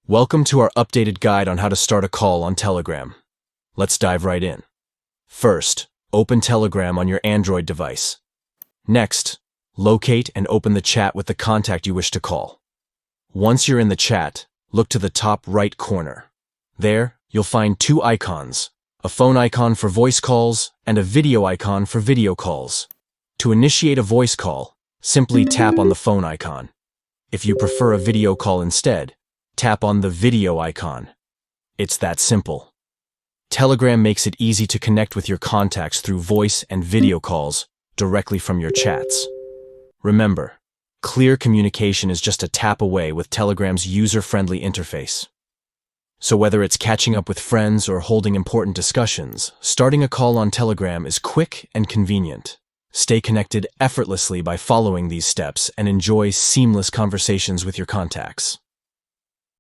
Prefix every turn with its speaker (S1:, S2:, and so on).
S1: Welcome to our updated guide on how to start a call on Telegram. Let's dive right in. First, open Telegram on your Android device. Next, locate and open the chat with the contact you wish to call. Once you're in the chat, look to the top right corner. There, you'll find two icons, a phone icon for voice calls and a video icon for video calls. To initiate a voice call, simply tap on the phone icon. If you prefer a video call instead, tap on the video icon. It's that simple. Telegram makes it easy to connect with your contacts through voice and video calls directly from your chats. Remember, clear communication is just a tap away with Telegram's user-friendly interface. So whether it's catching up with friends or holding important discussions, starting a call on Telegram is quick and convenient. Stay connected effortlessly by following these steps and enjoy seamless conversations with your contacts.